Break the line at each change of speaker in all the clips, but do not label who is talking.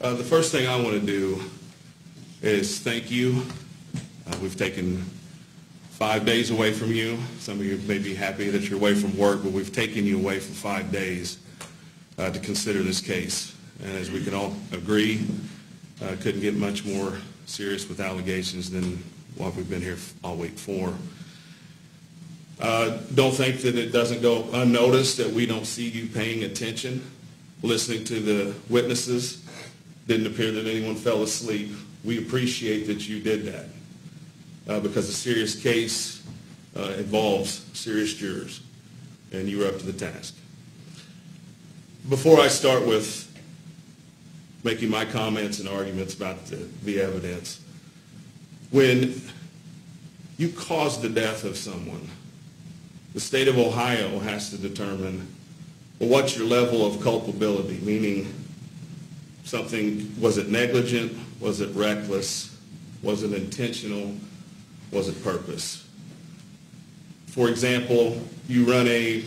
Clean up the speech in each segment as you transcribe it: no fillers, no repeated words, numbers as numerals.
The first thing I want to do is thank you. We've taken 5 days away from you. Some of you may be happy that you're away from work, but we've taken you away for 5 days to consider this case. And as we can all agree, couldn't get much more serious with allegations than what we've been here all week for. Don't think that it doesn't go unnoticed that we don't see you paying attention, listening to the witnesses. Didn't appear that anyone fell asleep. We appreciate that you did that because a serious case involves serious jurors, and you were up to the task. Before I start with making my comments and arguments about the evidence, when you cause the death of someone, the state of Ohio has to determine, well, what's your level of culpability, meaning something, was it negligent, was it reckless, was it intentional, was it purpose? For example, you run a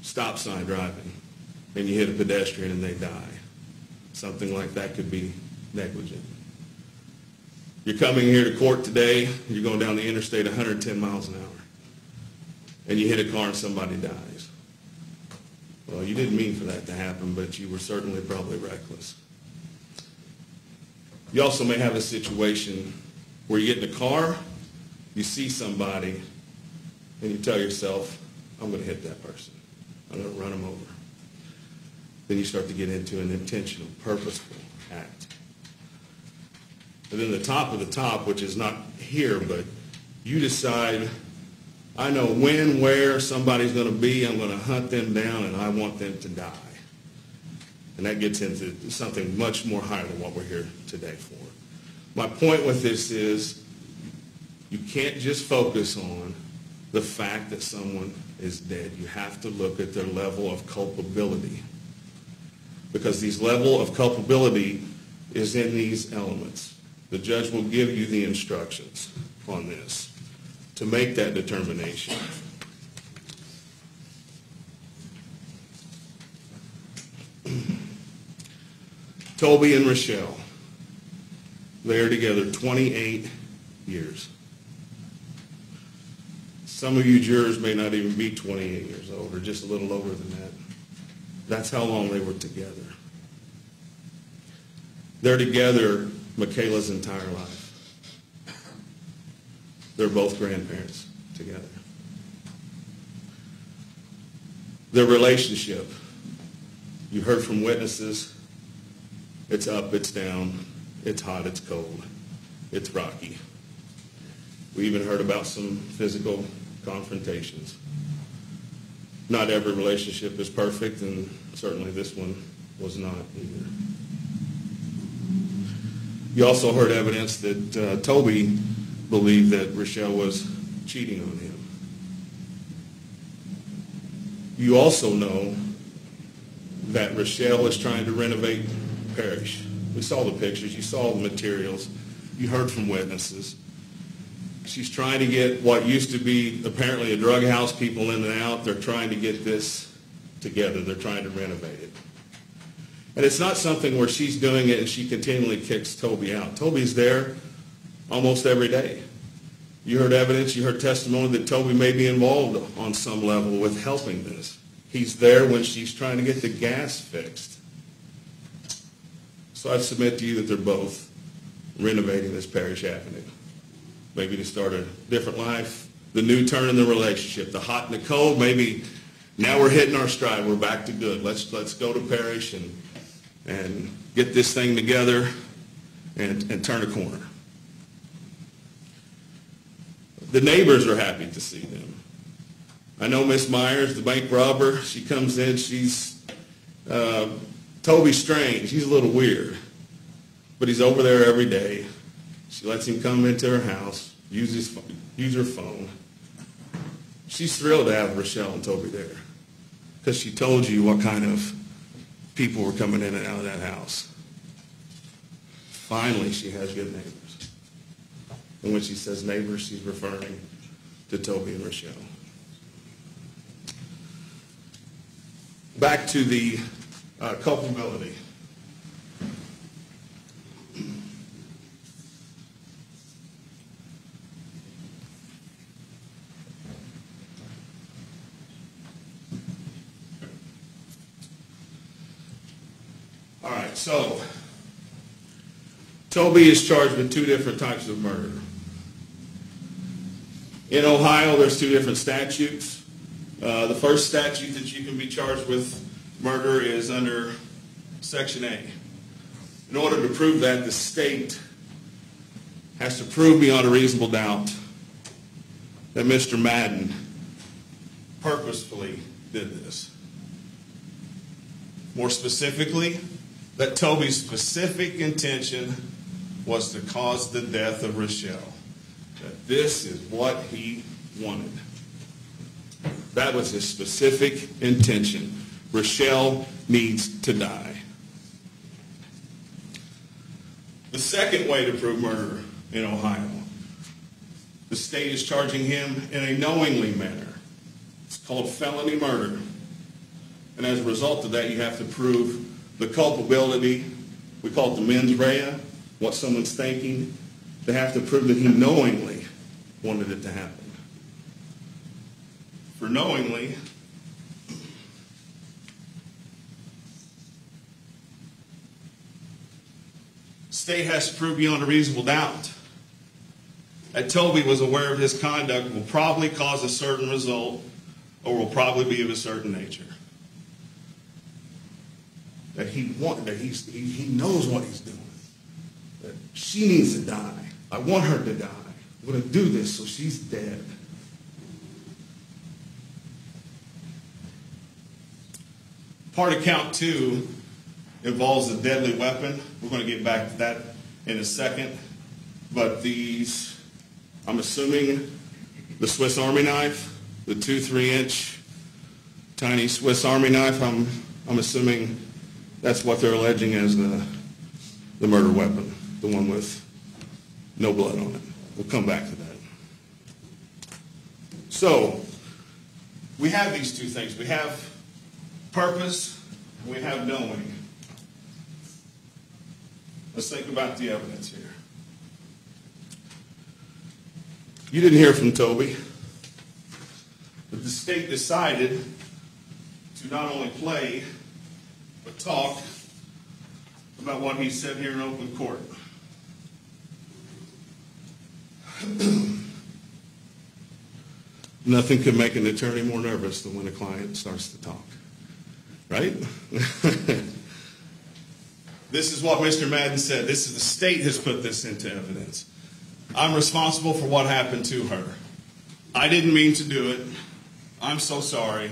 stop sign driving and you hit a pedestrian and they die. Something like that could be negligent. You're coming here to court today, you're going down the interstate 110 miles an hour, and you hit a car and somebody dies. Well, you didn't mean for that to happen, but you were certainly probably reckless. You also may have a situation where you get in a car, you see somebody, and you tell yourself, I'm going to hit that person. I'm going to run them over. Then you start to get into an intentional, purposeful act. And then the top of the top, which is not here, but you decide, I know when, where somebody's going to be, I'm going to hunt them down, and I want them to die. And that gets into something much more higher than what we're here today for. My point with this is you can't just focus on the fact that someone is dead. You have to look at their level of culpability. Because this level of culpability is in these elements. The judge will give you the instructions on this to make that determination. Toby and Rachelle, they're together 28 years. Some of you jurors may not even be 28 years old, or just a little over than that. That's how long they were together. They're together Michaela's entire life. They're both grandparents together. Their relationship, you heard from witnesses, it's up, it's down, it's hot, it's cold, it's rocky. We even heard about some physical confrontations. Not every relationship is perfect, and certainly this one was not either. You also heard evidence that Toby believed that Rachelle was cheating on him. You also know that Rachelle is trying to renovate the parish. We saw the pictures, you saw the materials, you heard from witnesses. She's trying to get what used to be apparently a drug house, people in and out. They're trying to get this together. They're trying to renovate it. And it's not something where she's doing it and she continually kicks Toby out. Toby's there almost every day. You heard evidence, you heard testimony that Toby may be involved on some level with helping this. He's there when she's trying to get the gas fixed. So I submit to you that they're both renovating this parish avenue. Maybe to start a different life, the new turn in the relationship, the hot and the cold, maybe now we're hitting our stride, we're back to good. Let's go to parish and get this thing together and turn a corner. The neighbors are happy to see them. I know Miss Myers, the bank robber, she comes in, she's Toby's strange, he's a little weird, but he's over there every day. She lets him come into her house, use her phone. She's thrilled to have Rachelle and Toby there because she told you what kind of people were coming in and out of that house. Finally, she has good neighbors. And when she says neighbors, she's referring to Toby and Rachelle. Back to the culpability. All right, so Toby is charged with 2 different types of murder. In Ohio, there's 2 different statutes. The first statute that you can be charged with murder is under Section A. In order to prove that, the state has to prove beyond a reasonable doubt that Mr. Madden purposefully did this. More specifically, that Toby's specific intention was to cause the death of Rachelle. That this is what he wanted. That was his specific intention. Rachelle needs to die. The second way to prove murder in Ohio, the state is charging him in a knowingly manner. It's called felony murder. And as a result of that, you have to prove the culpability. We call it the mens rea, what someone's thinking. They have to prove that he knowingly wanted it to happen. For knowingly, state has to prove beyond a reasonable doubt that Toby was aware of his conduct will probably cause a certain result or will probably be of a certain nature. That he knows what he's doing. That she needs to die. I want her to die. I'm going to do this so she's dead. Part of count 2 involves a deadly weapon. We're going to get back to that in a second. But these, I'm assuming the Swiss Army knife, the 2-3-inch tiny Swiss Army knife, I'm assuming that's what they're alleging as the murder weapon, the one with no blood on it. We'll come back to that. So, we have these 2 things. We have purpose, and we have knowing. Let's think about the evidence here. You didn't hear from Toby, but the state decided to not only play, but talk about what he said here in open court. Nothing could make an attorney more nervous than when a client starts to talk. Right? This is what Mr. Madden said. This is the state has put this into evidence. I'm responsible for what happened to her. I didn't mean to do it. I'm so sorry.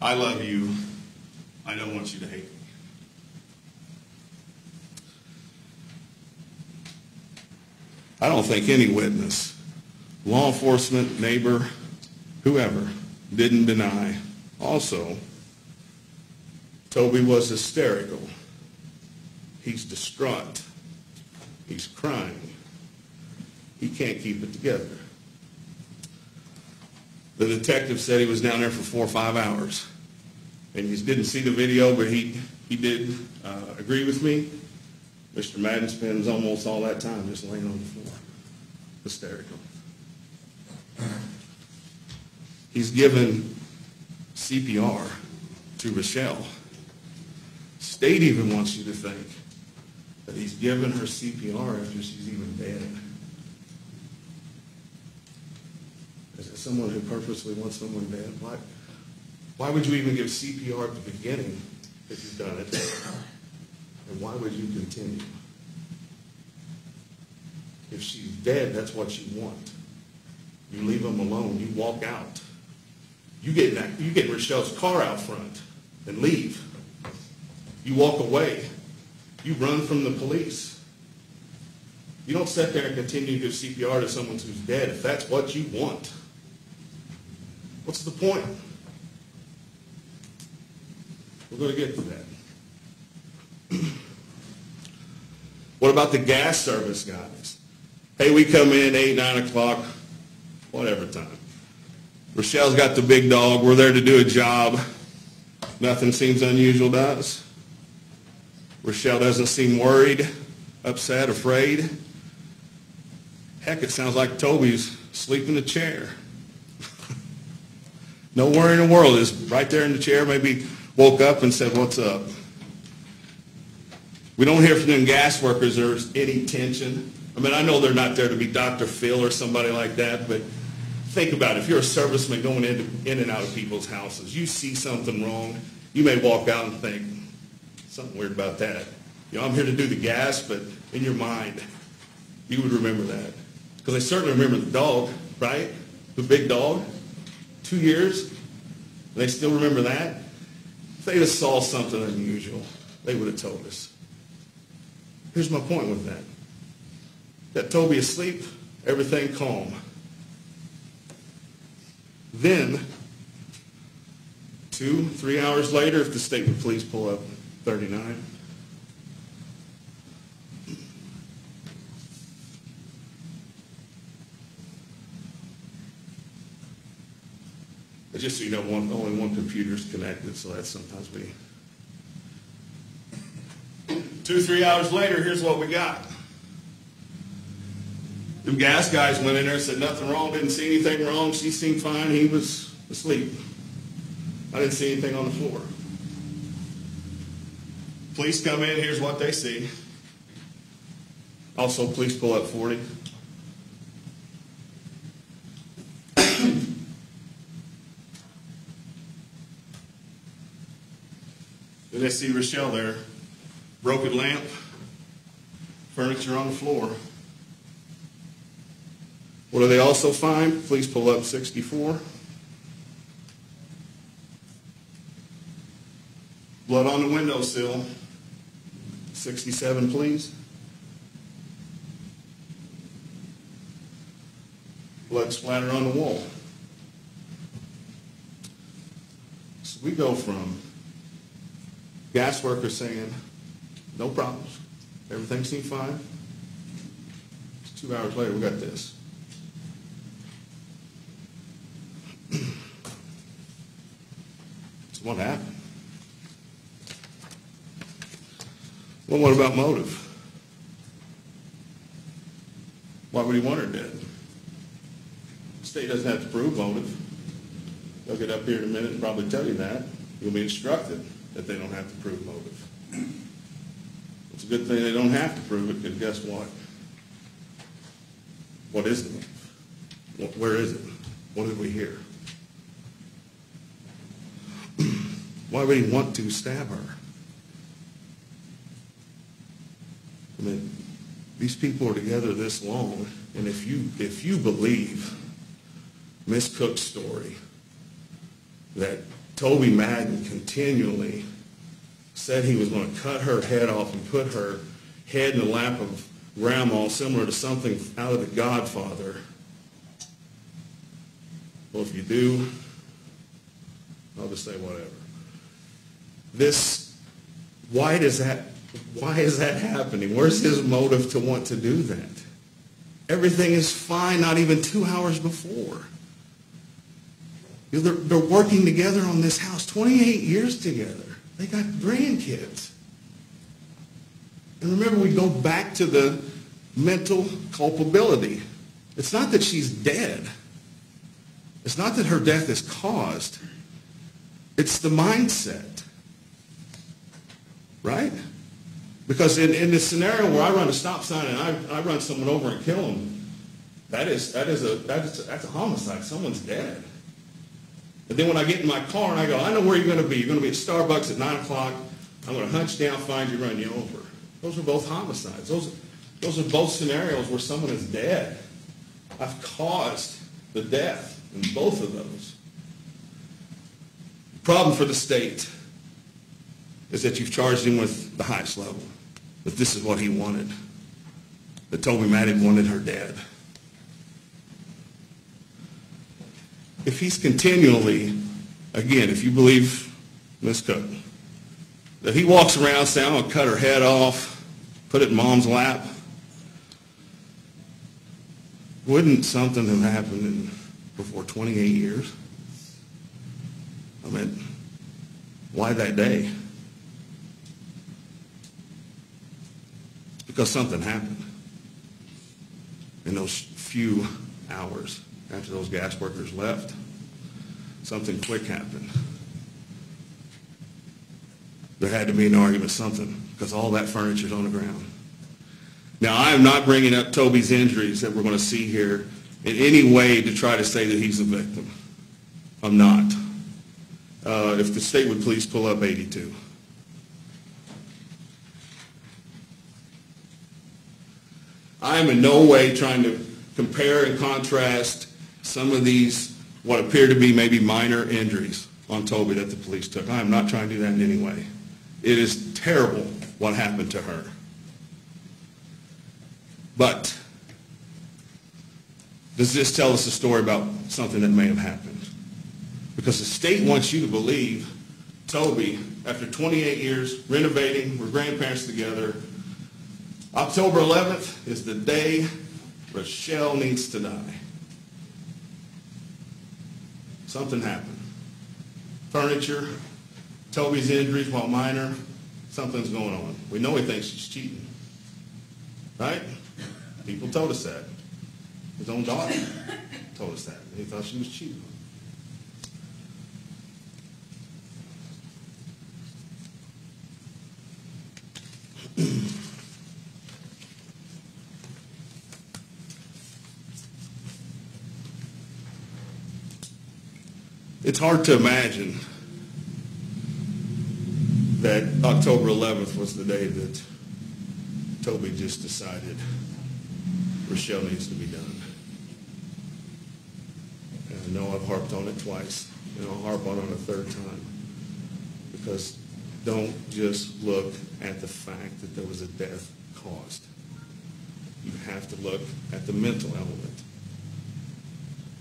I love you. I don't want you to hate me. I don't think any witness, law enforcement, neighbor, whoever, didn't deny. Also, Toby was hysterical. He's distraught. He's crying. He can't keep it together. The detective said he was down there for 4 or 5 hours. And you didn't see the video, but he did agree with me. Mr. Madden spends almost all that time just laying on the floor. Hysterical. He's given CPR to Rachelle. State even wants you to think that he's given her CPR after she's even dead. Is it someone who purposely wants someone dead? Why would you even give CPR at the beginning if you've done it? And why would you continue? If she's dead, that's what you want. You leave them alone. You walk out. You get Rachelle's car out front and leave. You walk away. You run from the police. You don't sit there and continue to give CPR to someone who's dead if that's what you want. What's the point? We're going to get to that. What about the gas service guys? Hey, we come in 8, 9 o'clock, whatever time. Rachelle's got the big dog. We're there to do a job. Nothing seems unusual to us. Rachelle doesn't seem worried, upset, afraid. Heck, it sounds like Toby's asleep in the chair. No worry in the world. Is right there in the chair, maybe woke up and said, "What's up?" We don't hear from them gas workers there's any tension. I mean, I know they're not there to be Dr. Phil or somebody like that, but think about it. If you're a serviceman going in and out of people's houses, you see something wrong, you may walk out and think, something weird about that. You know, I'm here to do the gas, but in your mind, you would remember that. Because they certainly remember the dog, right? The big dog. 2 years. They still remember that. If they just saw something unusual, they would have told us. Here's my point with that. Got Toby asleep, everything calm. Then, 2-3 hours later, if the state would please pull up 39. Just so you know, only one computer's connected, so that's sometimes we... 2-3 hours later, here's what we got. The gas guys went in there and said nothing wrong, didn't see anything wrong, she seemed fine, he was asleep. I didn't see anything on the floor. Police come in, here's what they see. Also, police pull up 40. Then they see Rachelle there, broken lamp, furniture on the floor. What do they also find? Police pull up 64. Blood on the windowsill. 67, please. Blood splatter on the wall. So we go from gas workers saying, no problems, everything seemed fine. 2 hours later, we got this. So what happened? Well, what about motive? Why would he want her dead? The state doesn't have to prove motive. They'll get up here in a minute and probably tell you that. You'll be instructed that they don't have to prove motive. It's a good thing they don't have to prove it, because guess what? What is the motive? Where is it? What did we hear? Why would he want to stab her? I mean, these people are together this long, and if you believe Miss Cook's story, that Toby Madden continually said he was going to cut her head off and put her head in the lap of Grandma, similar to something out of The Godfather. Well, if you do, I'll just say whatever. Why is that happening? Where's his motive to want to do that? Everything is fine, not even 2 hours before. They're working together on this house, 28 years together. They got grandkids. And remember, we go back to the mental culpability. It's not that she's dead. It's not that her death is caused. It's the mindset. Right? Because in this scenario where I run a stop sign and I run someone over and kill them, that's a homicide. Someone's dead. And then when I get in my car and I go, I know where you're going to be. You're going to be at Starbucks at 9 o'clock. I'm going to hunch down, find you, run you over. Those are both homicides. Those are both scenarios where someone is dead. I've caused the death in both of those. The problem for the state is that you've charged him with the highest level, that this is what he wanted, that Toby Madden wanted her dead. If he's continually, again, if you believe Miss Cook, that he walks around saying, I'm going to cut her head off, put it in Mom's lap, wouldn't something have happened before 28 years? I mean, why that day? Because something happened in those few hours after those gas workers left. Something quick happened. There had to be an argument, something, because all that furniture's on the ground. Now, I am not bringing up Toby's injuries that we're going to see here in any way to try to say that he's a victim. I'm not. If the state would please pull up 82. I am in no way trying to compare and contrast some of these, what appear to be maybe minor injuries on Toby that the police took. I am not trying to do that in any way. It is terrible what happened to her. But does this tell us a story about something that may have happened? Because the state wants you to believe Toby, after 28 years renovating, we're grandparents together, October 11th is the day Rachelle needs to die. Something happened. Furniture, Toby's injuries, while minor, something's going on. We know he thinks she's cheating. Right? People told us that. His own daughter told us that. He thought she was cheating. It's hard to imagine that October 11th was the day that Toby just decided Rachelle needs to be done. And I know I've harped on it twice, and I'll harp on it a third time. Because don't just look at the fact that there was a death caused. You have to look at the mental element.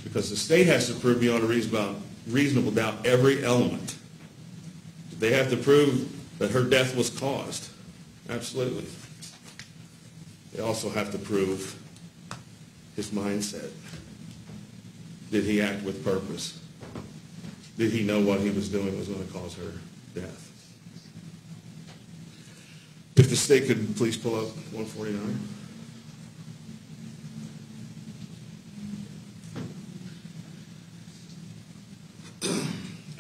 Because the state has to prove beyond a reasonable doubt every element. They have to prove that her death was caused. Absolutely. They also have to prove his mindset. Did he act with purpose? Did he know what he was doing was going to cause her death? If the state could please pull up 149.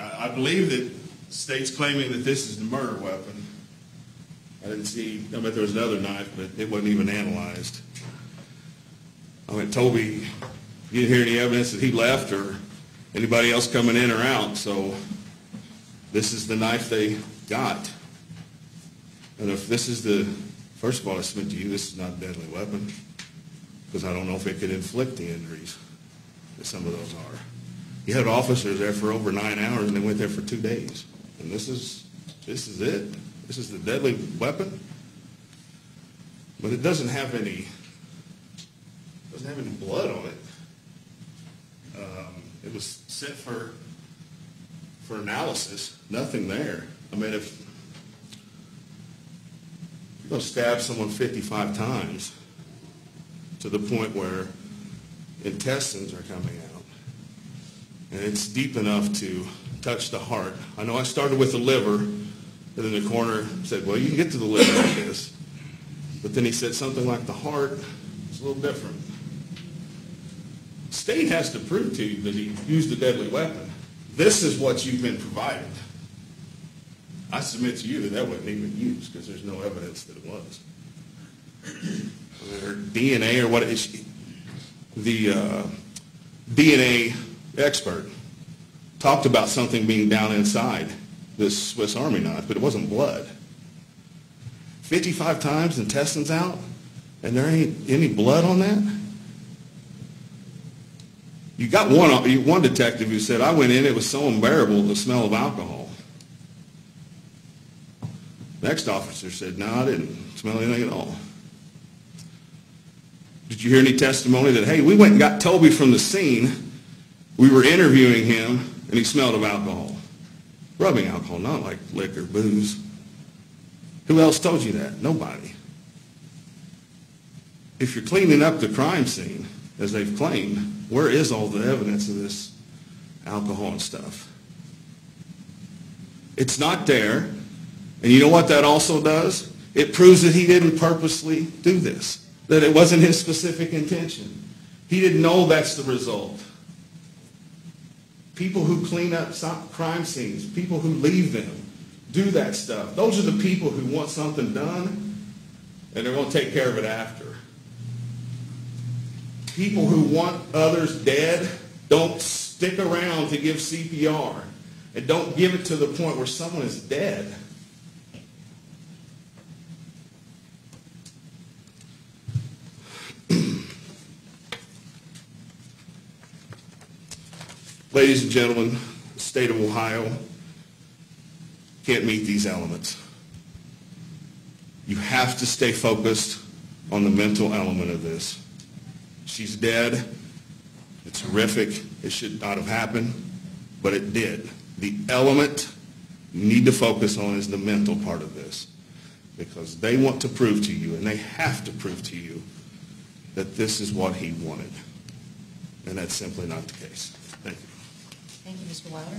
I believe that the state's claiming that this is the murder weapon. I bet there was another knife, but it wasn't even analyzed. I mean, Toby, you didn't hear any evidence that he left or anybody else coming in or out, so this is the knife they got. And if this is first of all, I submit to you, this is not a deadly weapon, because I don't know if it could inflict the injuries that some of those are. You had officers there for over 9 hours, and they went there for 2 days. And this is it. This is the deadly weapon. But it doesn't have any blood on it. It was sent for analysis. Nothing there. I mean, if you're going to stab someone 55 times to the point where intestines are coming out, and it's deep enough to touch the heart. I know I started with the liver, and then the coroner said, well, you can get to the liver like this. But then he said something like the heart is a little different. The state has to prove to you that he used a deadly weapon. This is what you've been provided. I submit to you that wasn't even used because there's no evidence that it was. Or DNA or what is the DNA expert talked about something being down inside this Swiss Army knife, but it wasn't blood. 55 times, intestines out, and there ain't any blood on that? You got one detective who said, I went in, it was so unbearable, the smell of alcohol. Next officer said, no, I didn't smell anything at all. Did you hear any testimony that, hey, we went and got Toby from the scene, we were interviewing him, and he smelled of alcohol? Rubbing alcohol, not like liquor, booze. Who else told you that? Nobody. If you're cleaning up the crime scene, as they've claimed, where is all the evidence of this alcohol and stuff? It's not there. And you know what that also does? It proves that he didn't purposely do this, that it wasn't his specific intention. He didn't know that's the result. People who clean up crime scenes, people who leave them, do that stuff. Those are the people who want something done, and they're going to take care of it after. People who want others dead don't stick around to give CPR, and don't give it to the point where someone is dead. Ladies and gentlemen, the state of Ohio can't meet these elements. You have to stay focused on the mental element of this. She's dead. It's horrific. It should not have happened, but it did. The element you need to focus on is the mental part of this, because they want to prove to you, and they have to prove to you, that this is what he wanted. And that's simply not the case. Thank you.
Thank you, Mr. Wilder.